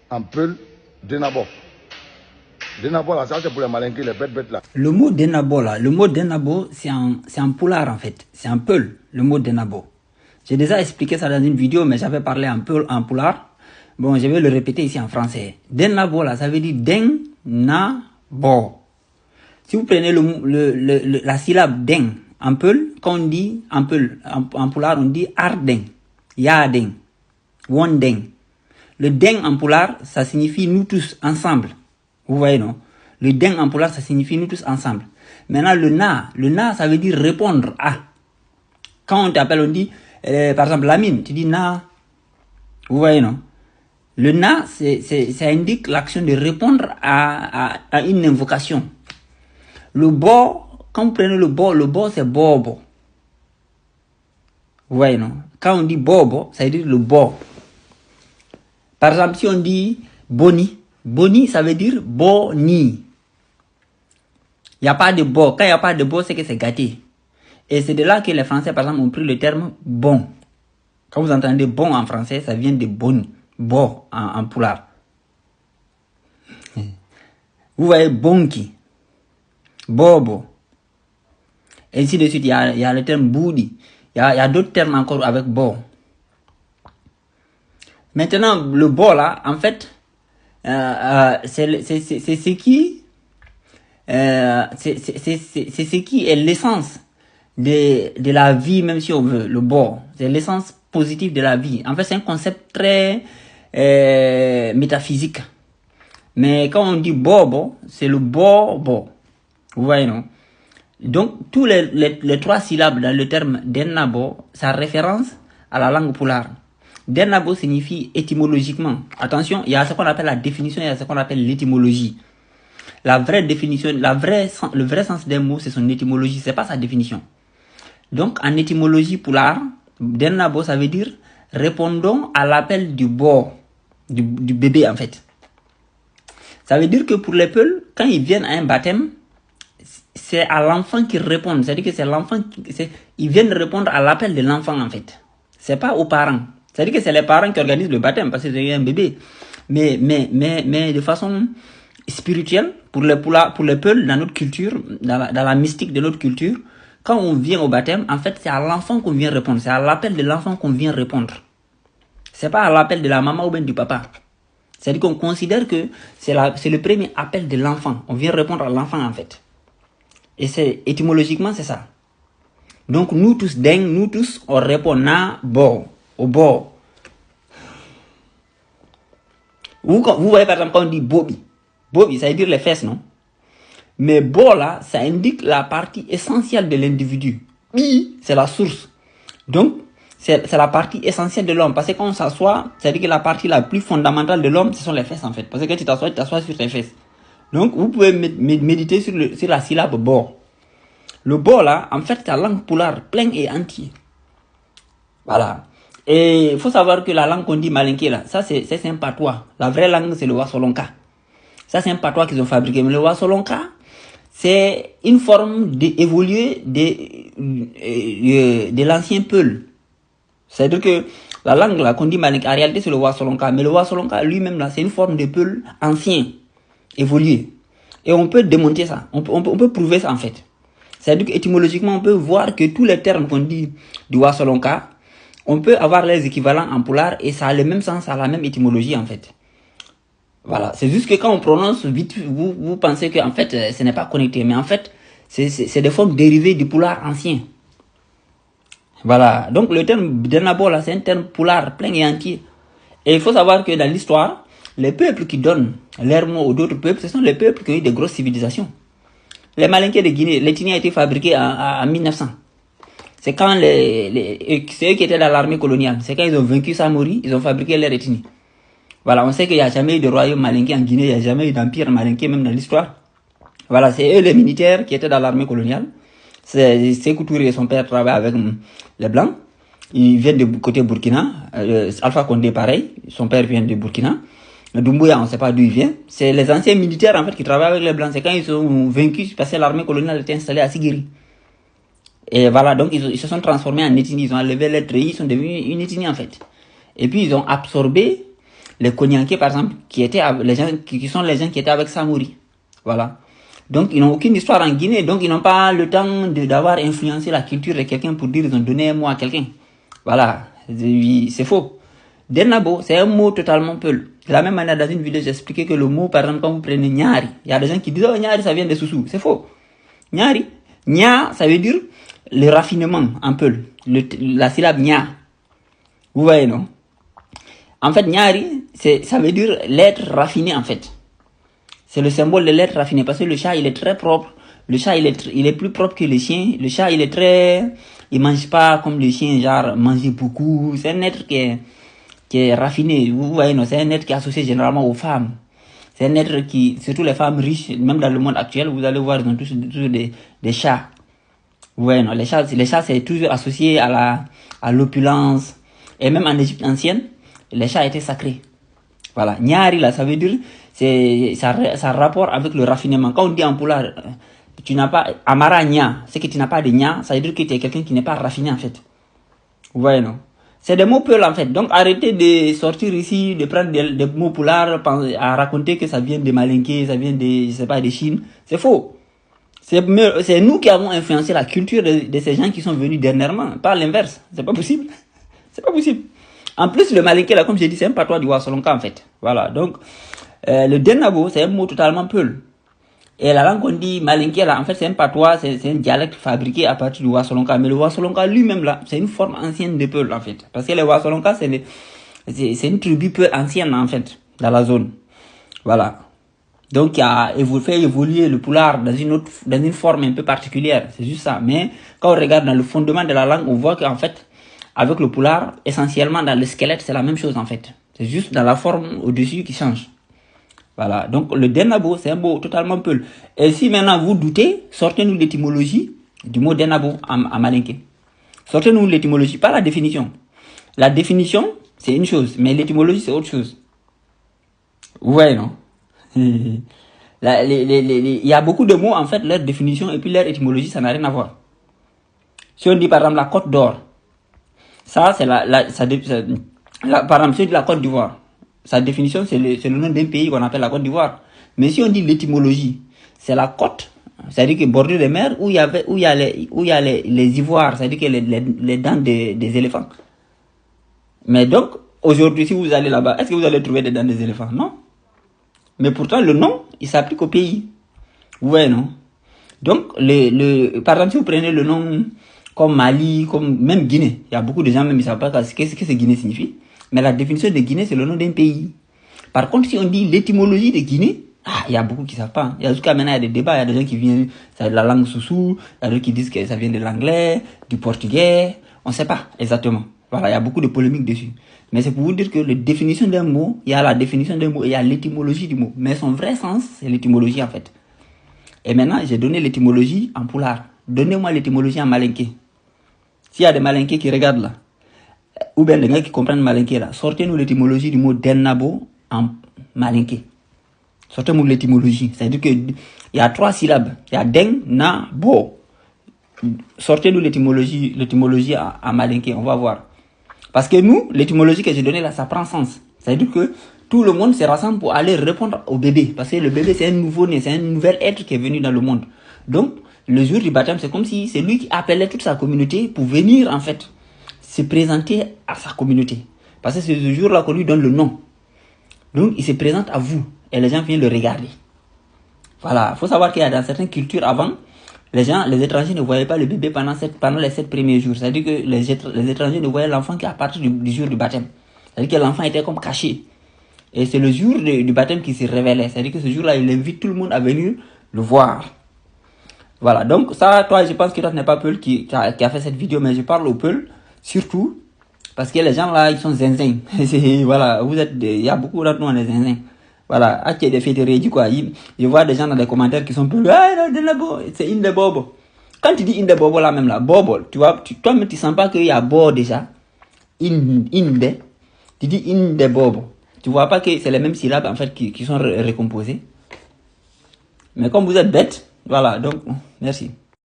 en peul, Denabo. Denabo, là, ça c'est pour les malinqués, les bêtes là. Le mot Denabo, là, le mot Denabo, c'est un poulard en fait. C'est un peul, le mot Denabo. J'ai déjà expliqué ça dans une vidéo, mais j'avais parlé un peu en poulard. Bon, je vais le répéter ici en français. Denabo, là, ça veut dire Den-na-bo. Si vous prenez la syllabe den en peul, quand on dit en peul, en poulard, on dit arden, yaden, wonden. Le den en poulard, ça signifie nous tous ensemble. Vous voyez, non? Le den en poulard, ça signifie nous tous ensemble. Maintenant, le na, ça veut dire répondre à. Quand on t'appelle, on dit, par exemple, Lamine, tu dis na. Vous voyez, non? Le na, ça indique l'action de répondre à une invocation. Le bo, quand vous prenez le bo c'est bobo. Vous voyez, non? Quand on dit bobo, ça veut dire le bo. Par exemple, si on dit boni, boni, ça veut dire boni. Il n'y a pas de bo. Quand il n'y a pas de bo, c'est que c'est gâté. Et c'est de là que les Français, par exemple, ont pris le terme bon. Quand vous entendez bon en français, ça vient de boni. Bo en poulard. Vous voyez bonki, bobo. Et ainsi de suite, il y a le terme boudi. Il y a d'autres termes encore avec bo. Maintenant, le bo là, en fait, c'est ce qui est l'essence de la vie, même si on veut, le bo. C'est l'essence positive de la vie. En fait, c'est un concept très métaphysique. Mais quand on dit bobo, c'est le bobo. Vous voyez, non? Donc, tous les trois syllabes dans le terme Denabo, ça référence à la langue poulard. Denabo signifie étymologiquement. Attention, il y a ce qu'on appelle la définition, il y a ce qu'on appelle l'étymologie. La vraie définition, le vrai sens d'un mot, c'est son étymologie, c'est pas sa définition. Donc, en étymologie poulard, Denabo, ça veut dire répondons à l'appel du bo, du bébé en fait. Ça veut dire que pour les peuls, quand ils viennent à un baptême, c'est à l'enfant qu'ils répondent. C'est-à-dire que c'est l'enfant, ils viennent répondre à l'appel de l'enfant en fait. C'est pas aux parents. C'est-à-dire que c'est les parents qui organisent le baptême parce que c'est un bébé. Mais de façon spirituelle, pour les peuls, dans notre culture, dans la mystique de notre culture, quand on vient au baptême, en fait, c'est à l'enfant qu'on vient répondre. C'est à l'appel de l'enfant qu'on vient répondre. C'est pas à l'appel de la maman ou bien du papa. C'est-à-dire qu'on considère que c'est le premier appel de l'enfant. On vient répondre à l'enfant, en fait. Et étymologiquement, c'est ça. Donc, nous tous, on répond na, bo, au bo. Vous voyez, par exemple, quand on dit bobi. Bobi, ça veut dire les fesses, non? Mais bo, là, ça indique la partie essentielle de l'individu. Bi, c'est la source. Donc, c'est la partie essentielle de l'homme. Parce que quand on s'assoit, c'est-à-dire que la partie la plus fondamentale de l'homme, ce sont les fesses, en fait. Parce que quand tu t'assois sur tes fesses. Donc, vous pouvez méditer sur la syllabe bo. Le bo, là, en fait, c'est la langue poulard, plein et entier. Voilà. Et il faut savoir que la langue qu'on dit malinké, là, ça, c'est un patois. La vraie langue, c'est le Wassolonka. Ça, c'est un patois qu'ils ont fabriqué. Mais le Wassolonka, c'est une forme évoluée de l'ancien peul. C'est-à-dire que la langue là qu'on dit malinké, en réalité, c'est le Wassolonka. Mais le Wassolonka lui-même, là, c'est une forme de peul ancien, évolué. Et on peut démonter ça. On peut prouver ça, en fait. C'est-à-dire qu'étymologiquement, on peut voir que tous les termes qu'on dit du Wassolonka, on peut avoir les équivalents en poulard et ça a le même sens, ça a la même étymologie, en fait. Voilà. C'est juste que quand on prononce vite, vous pensez que en fait, ce n'est pas connecté. Mais en fait, c'est des formes dérivées du poulard ancien. Voilà. Donc, le terme Denabo, là, c'est un terme poulard plein et entier. Et il faut savoir que dans l'histoire, les peuples qui donnent leur mot aux autres peuples, ce sont les peuples qui ont eu des grosses civilisations. Les Malinké de Guinée, l'ethnie a été fabriquée en 1900. C'est quand c'est eux qui étaient dans l'armée coloniale. C'est quand ils ont vaincu Samori, ils ont fabriqué leur ethnie. Voilà, on sait qu'il n'y a jamais eu de royaume malinké en Guinée, il n'y a jamais eu d'empire malinké même dans l'histoire. Voilà, c'est eux les militaires qui étaient dans l'armée coloniale. C'est Sékou Touré et son père travaillent avec les Blancs. Ils viennent de côté Burkina. Alpha Condé pareil, son père vient de Burkina. Doumbouya, on ne sait pas d'où il vient. C'est les anciens militaires en fait qui travaillent avec les Blancs. C'est quand ils sont vaincus parce que l'armée coloniale était installée à Sigiri. Et voilà, donc ils se sont transformés en ethnie. Ils ont enlevé les treillis, ils sont devenus une ethnie en fait. Et puis ils ont absorbé les Konyankés, par exemple, qui étaient les gens, qui sont les gens qui étaient avec Samori. Voilà. Donc, ils n'ont aucune histoire en Guinée, donc ils n'ont pas le temps d'avoir influencé la culture de quelqu'un pour dire ils ont donné un mot à quelqu'un. Voilà. C'est faux. Denabo, c'est un mot totalement peul. De la même manière, dans une vidéo, j'ai expliqué que le mot, par exemple, quand vous prenez Nyari, il y a des gens qui disent, oh, Nyari, ça vient des Soussous. C'est faux. Nyari, Nya, ça veut dire le raffinement, un peu. La syllabe Nya. Vous voyez, non? En fait, Nyari, ça veut dire l'être raffiné, en fait. C'est le symbole de l'être raffiné. Parce que le chat, il est très propre. Le chat, il est plus propre que le chien. Le chat, il mange pas comme le chien, genre, manger beaucoup. C'est un être qui est raffiné. Vous voyez, non? C'est un être qui est associé généralement aux femmes. C'est un être qui, surtout les femmes riches, même dans le monde actuel, vous allez voir, ils ont tous des chats. Vous voyez, non? Les chats, c'est toujours associé à l'opulence. Et même en Égypte ancienne, les chats étaient sacrés. Voilà. Nyari, là, ça veut dire, ça a rapport avec le raffinement. Quand on dit en poulard, tu n'as pas, Amara Nya, c'est que tu n'as pas de Nya, ça veut dire que tu es quelqu'un qui n'est pas raffiné, en fait. Vous voyez, non? C'est des mots peuls, en fait. Donc, arrêtez de sortir ici, de prendre des mots poulards, à raconter que ça vient de Malinké, ça vient de, je sais pas, de Chine. C'est faux. C'est nous qui avons influencé la culture de ces gens qui sont venus dernièrement, pas l'inverse. C'est pas possible. C'est pas possible. En plus, le Malinké, là, comme j'ai dit, c'est un patois du Wassolonka, en fait. Voilà. Donc, le Denabo, c'est un mot totalement peul. Et la langue qu'on dit Malinké, là, en fait, c'est un patois, c'est un dialecte fabriqué à partir du Wassolonka. Mais le Wassolonka lui-même, là, c'est une forme ancienne de peul, en fait. Parce que le Wassolonka, c'est une tribu peul ancienne, en fait, dans la zone. Voilà. Donc, il a fait évoluer le poulard dans une forme un peu particulière. C'est juste ça. Mais, quand on regarde dans le fondement de la langue, on voit qu'en fait, avec le poulard, essentiellement dans le squelette, c'est la même chose, en fait. C'est juste dans la forme au-dessus qui change. Voilà, donc le Denabo, c'est un mot totalement peul. Et si maintenant vous doutez, sortez-nous l'étymologie du mot Denabo en Malinké. Sortez-nous l'étymologie, pas la définition. La définition, c'est une chose, mais l'étymologie, c'est autre chose. Vous voyez, non? Il y a beaucoup de mots, en fait, leur définition et puis leur étymologie, ça n'a rien à voir. Si on dit par exemple la Côte d'Or, ça, c'est par exemple, si on dit la Côte d'Ivoire, sa définition, c'est le nom d'un pays qu'on appelle la Côte d'Ivoire. Mais si on dit l'étymologie, c'est la côte, c'est-à-dire que bordure de mer où il y a les ivoires, c'est-à-dire que les dents des éléphants. Mais donc, aujourd'hui, si vous allez là-bas, est-ce que vous allez trouver des dents des éléphants? Non. Mais pourtant, le nom, il s'applique au pays. Vous voyez, non? Donc, par exemple, si vous prenez le nom comme Mali, comme même Guinée, il y a beaucoup de gens même, ils ne savent pas ce que Guinée signifie. Mais la définition de Guinée, c'est le nom d'un pays. Par contre, si on dit l'étymologie de Guinée, il y a beaucoup qui ne savent pas. Il y a jusqu'à maintenant, il y a des débats, il y a des gens qui viennent, ça de la langue soussou, il y a d'autres qui disent que ça vient de l'anglais, du portugais, on ne sait pas exactement. Voilà, il y a beaucoup de polémiques dessus. Mais c'est pour vous dire que la définition d'un mot, il y a la définition d'un mot et il y a l'étymologie du mot. Mais son vrai sens, c'est l'étymologie en fait. Et maintenant, j'ai donné l'étymologie en poulard. Donnez-moi l'étymologie en malinké. S'il y a des malinqués qui regardent là, ou bien des gens qui comprennent malinké là, sortez-nous l'étymologie du mot Denabo en malinké. Sortez-nous l'étymologie. C'est-à-dire qu'il y a 3 syllabes. Il y a Den, Na, Bo. Sortez-nous l'étymologie en malinké, on va voir. Parce que nous, l'étymologie que j'ai donnée là, ça prend sens. C'est-à-dire que tout le monde se rassemble pour aller répondre au bébé. Parce que le bébé, c'est un nouveau-né, c'est un nouvel être qui est venu dans le monde. Donc, le jour du baptême, c'est comme si c'est lui qui appelait toute sa communauté pour venir, en fait, se présenter à sa communauté. Parce que c'est ce jour-là qu'on lui donne le nom. Donc, il se présente à vous. Et les gens viennent le regarder. Voilà. Il faut savoir qu'il y a dans certaines cultures avant, les étrangers ne voyaient pas le bébé pendant les 7 premiers jours. C'est-à-dire que les étrangers ne voyaient l'enfant qu'à partir du jour du baptême. C'est-à-dire que l'enfant était comme caché. Et c'est le jour du baptême qui se révélait. C'est-à-dire que ce jour-là, il invite tout le monde à venir le voir. Voilà. Donc, ça, toi, je pense que toi, ce n'est pas Peul qui a fait cette vidéo, mais je parle au Peul, surtout, parce que les gens là, ils sont zinzin. Voilà. Il y a beaucoup d'entre nous, on est zinzin. Voilà, à qui des fédérés, quoi. Je vois des gens dans les commentaires qui sont plus, c'est Inde Bobo. Quand tu dis Inde Bobo là même là, Bobo, tu vois, toi-même tu sens pas qu'il y a Bo déjà. Inde, tu dis Inde Bobo. Tu vois pas que c'est les mêmes syllabes en fait qui sont recomposées. Mais comme vous êtes bêtes, voilà, donc, merci.